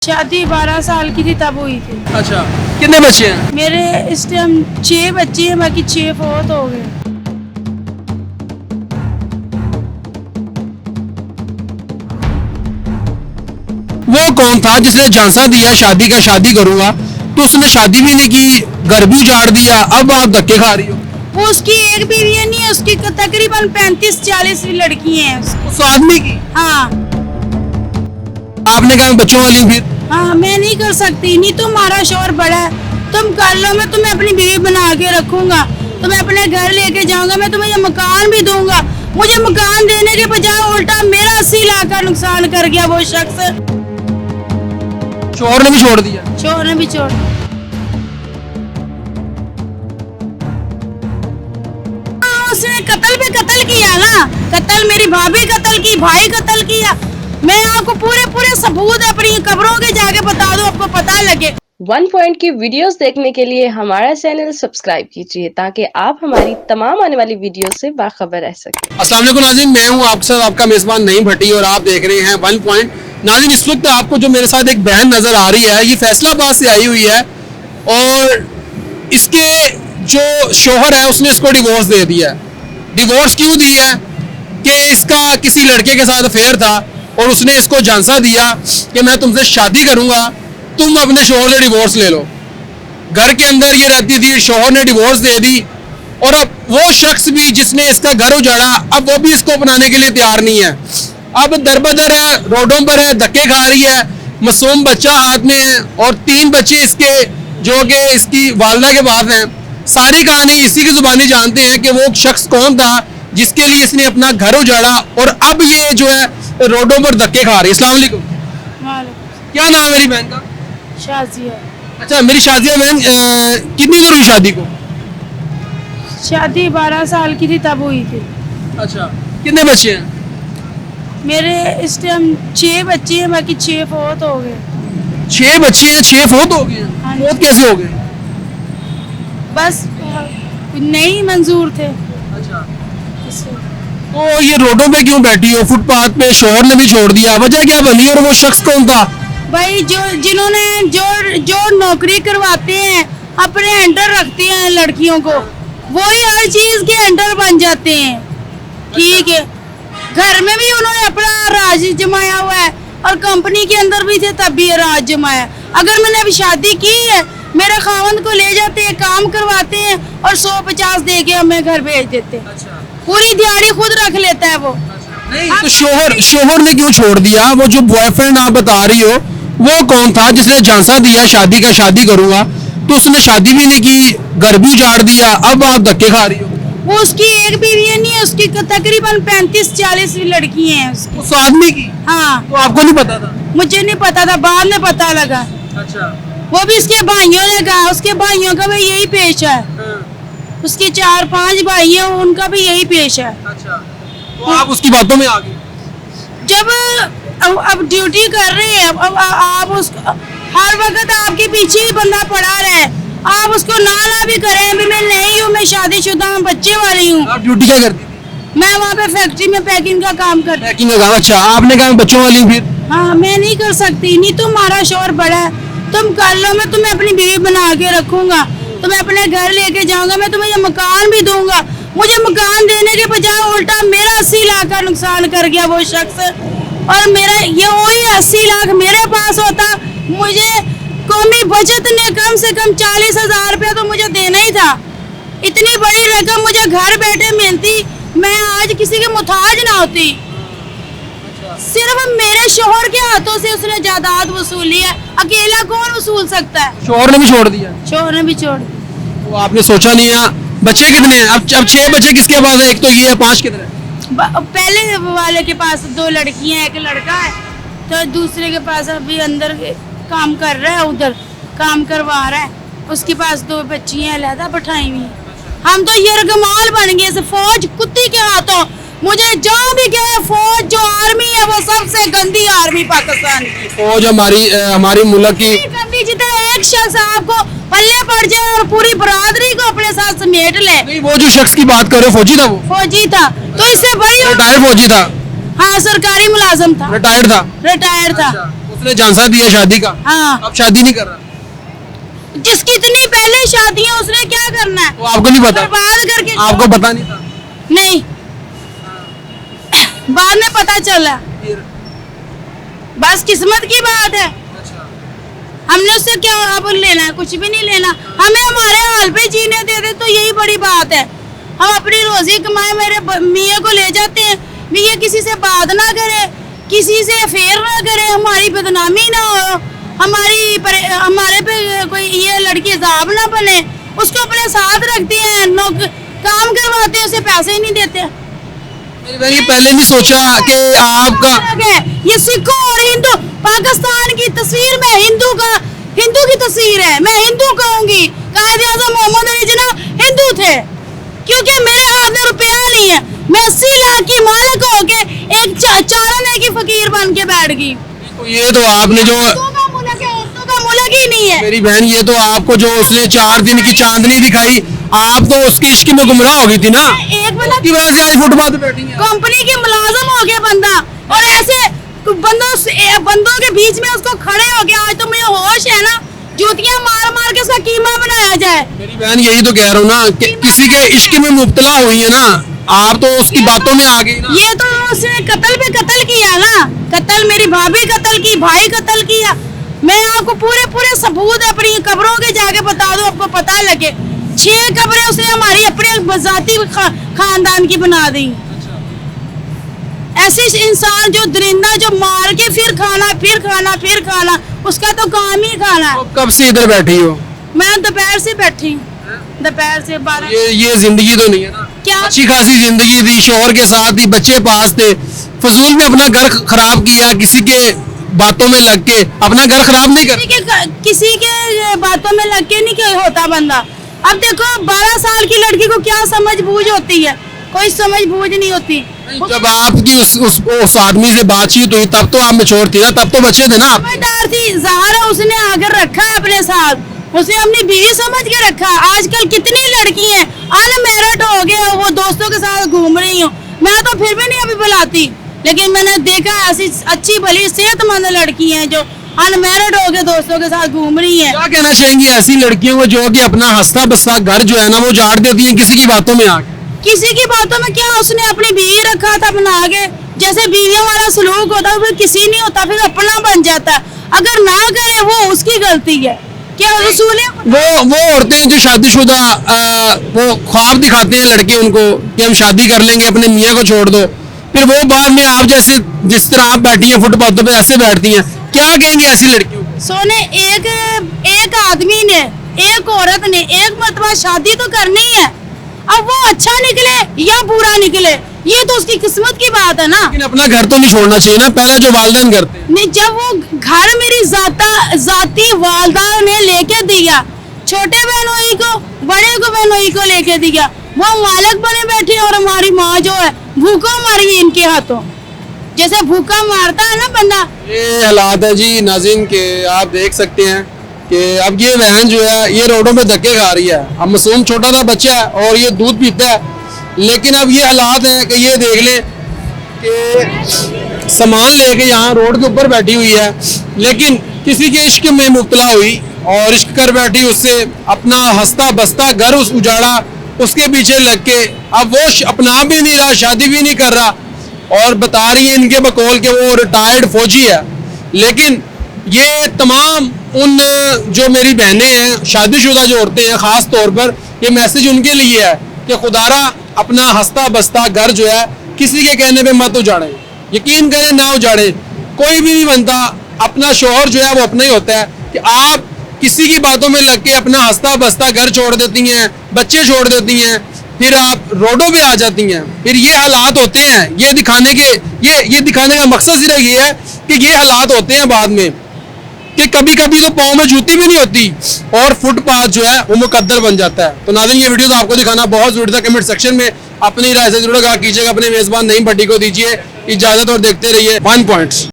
शादी 12 साल की थी तब हुई थी। अच्छा, कितने बच्चे हैं? मेरे इस टाइम 6 बच्चे हैं, बाकी 6 फौत हो गए। वो कौन था जिसने झांसा दिया शादी का, शादी करूंगा, तो उसने शादी भी नहीं की, घर भी उजाड़ दिया, अब आप धक्के खा रही हो। वो उसकी एक बीवी नहीं है, उसकी तकरीबन 35-40 लड़की हैं उस आदमी की हाँ आपने कहा बच्चों वाली, फिर हाँ मैं नहीं कर सकती। नहीं तुम्हारा शोर बड़ा है, तुम कर लो, मैं तुम्हें अपनी बीवी बना के रखूंगा, तुम्हें अपने घर लेके जाऊंगा, मैं तुम्हें ये मकान भी दूंगा। मुझे मकान देने के बजाय उल्टा मेरा 80 लाख का नुकसान कर गया वो शख्स। शोहर ने भी छोड़ दिया। शोर ने भी छोड़ दिया। उसने कत्ल पे कत्ल किया ना, कत्ल मेरी भाभी कत्ल की, भाई कत्ल किया। मैं आपको पूरे सबूत अपनी कब्रों के जाके बता दूं, आपको पता लगे। वन पॉइंट की वीडियोस देखने के लिए हमारा चैनल सब्सक्राइब कीजिए ताकि आप हमारी तमाम आने वाली वीडियो से बाखबर रह सकें। अस्सलाम वालेकुम नाज़रीन, मैं हूं आपके साथ आपका मेजबान नईम भट्टी और आप देख रहे हैं वन पॉइंट। नाज़रीन, इस वक्त आपको जो मेरे साथ एक बहन नजर आ रही है, ये फैसलाबाद से आई हुई है और इसके जो शोहर है उसने इसको डिवोर्स दे दिया है। डिवोर्स क्यों दिया है कि इसका किसी लड़के के साथ अफेयर था और उसने इसको झांसा दिया कि मैं तुमसे शादी करूंगा, तुम अपने शोहर से डिवोर्स ले लो। घर के अंदर ये रहती थी, शोहर ने डिवोर्स दे दी और अब वो शख्स भी जिसने इसका घर उजाड़ा, अब वो भी इसको अपनाने के लिए तैयार नहीं है। अब दरबदर है, रोडों पर है, धक्के खा रही है, मासूम बच्चा हाथ में है और 3 बच्चे इसके जो कि इसकी वालदा के पास हैं। सारी कहानी इसी की जुबानी जानते हैं कि वो शख्स कौन था जिसके लिए इसने अपना घर उजाड़ा और अब ये जो है रोडों पर धक्के खा रही है। अस्सलाम वालेकुम। वालेकुम। क्या नाम है मेरी बहन का? शाजिया। अच्छा, मेरी शाजिया बहन कितनी देर हुई शादी को? शादी 12 साल की थी तब हुई थी। अच्छा, कितने बच्चे हैं? मेरे इस टाइम 6 बच्चे हैं, बाकी 6 फौत हो गए। 6 बच्चे हैं, 6 फौत हो गए हाँ हैं। जी। फौत कैसे हो गए? बस नहीं मंजूर थे अच्छा, इससे। तो ये रोडों पे क्यों बैठी हो? फुटपाथ पे शोहर ने भी छोड़ दिया, वजह क्या बनी और वो शख्स कौन था? भाई जो जिन्होंने जो नौकरी करवाते हैं, अपने अंडर रखते हैं लड़कियों को, वही हर चीज के अंडर बन जाते हैं। ठीक है, घर में भी उन्होंने अपना राज जमाया हुआ है और कंपनी के अंदर भी थे तब भी राज जमाया। अगर मैंने अभी शादी की है, मेरे खावंद को ले जाते हैं, काम करवाते हैं और 150 दे के हमें घर भेज देते हैं। अच्छा, पूरी दिहाड़ी खुद रख लेता है वो। नहीं तो शोहर ने क्यों छोड़ दिया? वो जो बॉयफ्रेंड आप बता रही हो, वो कौन था जिसने झांसा दिया शादी का, शादी करूंगा, तो उसने शादी भी नहीं की, घर भी उजाड़ दिया, अब आप धक्के खा रही हो। वो उसकी एक बीवी नहीं है, उसकी तकरीबन 35-40 लड़की हैं उसकी। उस आदमी की हाँ, तो आपको नहीं पता था? मुझे नहीं पता था, बाद में पता लगा। अच्छा, वो भी उसके भाइयों ने कहा, उसके भाइयों का भी यही पेश है। उसके 4-5 भाई हैं, उनका भी यही पेश है। अच्छा, तो आप उसकी बातों में आ गए। जब अब ड्यूटी कर रहे हैं, अब आप उसको हर वक्त आपके पीछे ही बंदा पड़ा रहे, आप उसको ना भी करें। अभी मैं नहीं हूँ, मैं शादीशुदा हूँ, बच्चे वाली हूँ। आप ड्यूटी क्या करती थी? मैं वहाँ पे फैक्ट्री में पैकिंग का काम करती। पैकिंग का काम। अच्छा, आपने कहा बच्चों वाली, फिर हाँ मैं नहीं कर सकती। नहीं तुम्हारा शोर बड़ा है, तुम कर लो, मैं तुम्हें अपनी बीवी बना के रखूंगा, तुम्हें अपने घर लेके जाऊंगा, मैं तुम्हें ये मकान भी दूंगा। मुझे मकान देने के बजाय उल्टा मेरा 80 लाख का नुकसान कर गया वो शख्स। और मेरा ये वही 80 लाख मेरे पास होता, मुझे कौमी बचत ने कम से कम 40,000 रुपया तो मुझे देना ही था। इतनी बड़ी रकम मुझे घर बैठे मिलती, मैं आज किसी के मुताज ना होती। सिर्फ मेरे शोहर के हाथों से उसने जायदाद वसूली है, अकेला कौन वसूल सकता है? शोहर ने भी छोड़ दिया। शोहर ने भी छोड़ दिया। तो आपने सोचा नहीं है? बच्चे कितने हैं? अब 6 बच्चे किसके पास है? एक तो ये है, 5 किधर है? पहले वाले के पास 2 लड़कियां, 1 लड़का है, तो दूसरे के पास अभी अंदर काम कर रहा है, उधर काम करवा रहा है, उसके पास 2 बच्चियां अलहदा बैठाई हुई हैं। हम तो यरगमाल बन गए, फौज कुत्ती के हाथों। मुझे जहाँ भी गए, फौज जो आर्मी है वो सबसे गंदी आर्मी पाकिस्तान की। फौज हमारी मुल्क की गंदी, जितना एक शख्स आपको पल्ले पड़ जाए और पूरी बरादरी को अपने साथ समेट ले। नहीं, वो जो शख्स की बात कर रहे हो फौजी था? वो फौजी था, तो इससे बड़ी रिटायर्ड फौजी था? हाँ सरकारी मुलाजिम था, रिटायर्ड था? रिटायर था। अच्छा, उसने झांसा दिया शादी का, हाँ, अब शादी नहीं कर रहा। जिसकी इतनी पहले शादियां उसने क्या करना है? वो आपको नहीं पता? बर्बाद करके आपको पता नहीं था? नहीं, बाद में पता चला। बस किस्मत की बात है। हमने उससे क्या अब लेना है? कुछ भी नहीं लेना। हमें हमारे हाल पे जीने दे दे तो यही बड़ी बात है। हम अपनी रोजी कमाए, मेरे मियाँ को ले जाते हैं, मियाँ किसी से बात ना करे, किसी से अफेयर ना करे, हमारी बदनामी ना हो, हमारे पे कोई ये लड़की अजाब ना बने, उसको अपने साथ रखते हैं, काम करवाते हैं, उसे पैसे ही नहीं देते। मेरी बहन ये पहले नहीं सोचा कि आपका ये सिखों और हिंदू, पाकिस्तान की तस्वीर में हिंदू की तस्वीर है, मैं हिंदू कहूंगी। कायदे आज़म मोहम्मद अली जिन्ना हिंदू थे, क्योंकि मेरे हाथ में रुपया नहीं है, मैं 80 लाख की मालिक होके एक 4 आने की फकीर बन के बैठ गई। ये तो आपने जो औरतों का मुल्क ही नहीं है। मेरी बहन, ये तो आपको जो उसने 4 दिन की चांदनी दिखाई, आप तो उसके इश्क में गुमराह हो गई थी ना। एक मिनट, की वजह से आज फुटपाथ पे बैठी हैं। कंपनी के मुलाजिम हो गया बंदा, और ऐसे बंदों के बीच में उसको खड़े हो गया। आज तो मुझे होश है ना, जूतियां मार मार के उसका कीमा बनाया जाए। मेरी बहन यही तो कह रहा हूँ ना कि किसी के इश्क में मुब्तला हुई है ना, आप तो उसकी बातों में आ गई ना। ये तो उसने कत्ल पे कत्ल किया ना, कत्ल, मेरी भाभी कत्ल की, भाई कत्ल किया। मैं आपको पूरे सबूत अपनी कब्रों के जाके बता दूं, आपको पता लगे। 6 कब्रें उसने हमारी अपने जाती खानदान की बना दी। ऐसे इंसान जो दरिंदा, जो मार के फिर खाना, उसका तो काम ही खाना है। तो कब से इधर बैठी हो? मैं दोपहर से बैठी हूँ, दोपहर से 12। ये जिंदगी तो नहीं है ना। क्या अच्छी खासी जिंदगी थी, शोहर के साथ ही, बच्चे पास थे, फजूल में अपना घर खराब किया, किसी के बातों में लग के अपना घर खराब नहीं कर। किसी के बातों में लग के नहीं होता बंदा। अब देखो 12 साल की लड़की को क्या समझ बूझ होती है? कोई समझ बूझ नहीं होती। जब आपकी उस आदमी से बातचीत हुई तब तो आप मैच्योर थी ना, तब तो बच्चे थे ना आप। समझदार थी, ज़ाहरा उसने आकर रखा है अपने साथ, उसने अपनी बीवी समझ के रखा। आजकल कितनी लड़की हैं अनमैरिड हो गए, वो दोस्तों के साथ घूम रही हूँ, मैं तो फिर भी नहीं अभी बुलाती, लेकिन मैंने देखा ऐसी अच्छी भली सेहतमंद लड़की हैं जो अनमैरिड हो गए दोस्तों के साथ घूम रही हैं। क्या कहना चाहेंगी ऐसी लड़कियों को जो कि अपना हंसता बसता घर जो है ना वो झाड़ देती हैं किसी की बातों में आके? किसी की बातों में क्या, उसने अपनी बीवी रखा था बना के, जैसे बीवियों वाला सलूक होता है, फिर किसी नहीं होता, फिर अपना बन जाता है। अगर ना करे वो उसकी गलती है। क्या रसूल वो औरतें जो शादीशुदा वो ख्वाब दिखाते हैं लड़के उनको कि हम शादी कर लेंगे, अपने मियाँ को छोड़ दो, फिर वो बाद में आप जैसे जिस तरह आप बैठी हैं फुटपाथों पे ऐसे बैठती हैं, क्या कहेंगे ऐसी लड़कियों को? सोने, एक आदमी ने, एक औरत ने एक मरतबा शादी तो करनी है, अब वो अच्छा निकले या बुरा निकले ये तो उसकी किस्मत की बात है ना। लेकिन अपना घर तो नहीं छोड़ना चाहिए ना, पहला जो वालिदैन करते हैं। नहीं, जब वो घर मेरी जाती वालदा ने लेके दिया, छोटे बहनोई को, बड़े को बहनोई को लेके दिया, वो मालक बने बैठे और हमारी माँ जो है भूखा मारी है इनके हाथों, जैसे भूखा मारता है ना बंदा। ये हालात है जी नाज़रीन के, आप देख सकते हैं कि अब ये बहन जो है ये रोडों पे धक्के खा रही है। अब मासूम छोटा सा बच्चा है और ये दूध पीता है, लेकिन अब ये हालात हैं कि ये देख लें कि सामान लेके यहाँ रोड के ऊपर बैठी हुई है, लेकिन किसी के इश्क में मुब्तला हुई और इश्क कर बैठी, उससे अपना हंसता बसता घर उस उजाड़ा, उसके पीछे लग के अब वो अपना भी नहीं रहा, शादी भी नहीं कर रहा, और बता रही है इनके बकौल के वो रिटायर्ड फौजी है। लेकिन ये तमाम उन जो मेरी बहनें हैं, शादीशुदा जो औरतें हैं, ख़ास तौर पर ये मैसेज उनके लिए है कि खुदारा अपना हंसता बसता घर जो है किसी के कहने पे मत उजाड़ें, यकीन करें ना उजाड़ें, कोई भी नहीं बनता, अपना शौहर जो है वो अपना ही होता है। कि आप किसी की बातों में लग के अपना हंसता बसता घर छोड़ देती हैं, बच्चे छोड़ देती हैं, फिर आप रोडों पे आ जाती हैं, फिर ये हालात होते हैं। ये दिखाने का मकसद सिर्फ ये है कि ये हालात होते हैं बाद में कि कभी कभी तो पाँव में जूती भी नहीं होती और फुटपाथ जो है वो मुकद्दर बन जाता है। तो नाज़रीन ये वीडियो तो आपको दिखाना बहुत जरूरी था। कमेंट सेक्शन में अपनी राय से जरूर कहा कीजिएगा, अपने मेजबान नईम भट्टी को दीजिए इजाजत और देखते रहिए 1 पॉइंट्स।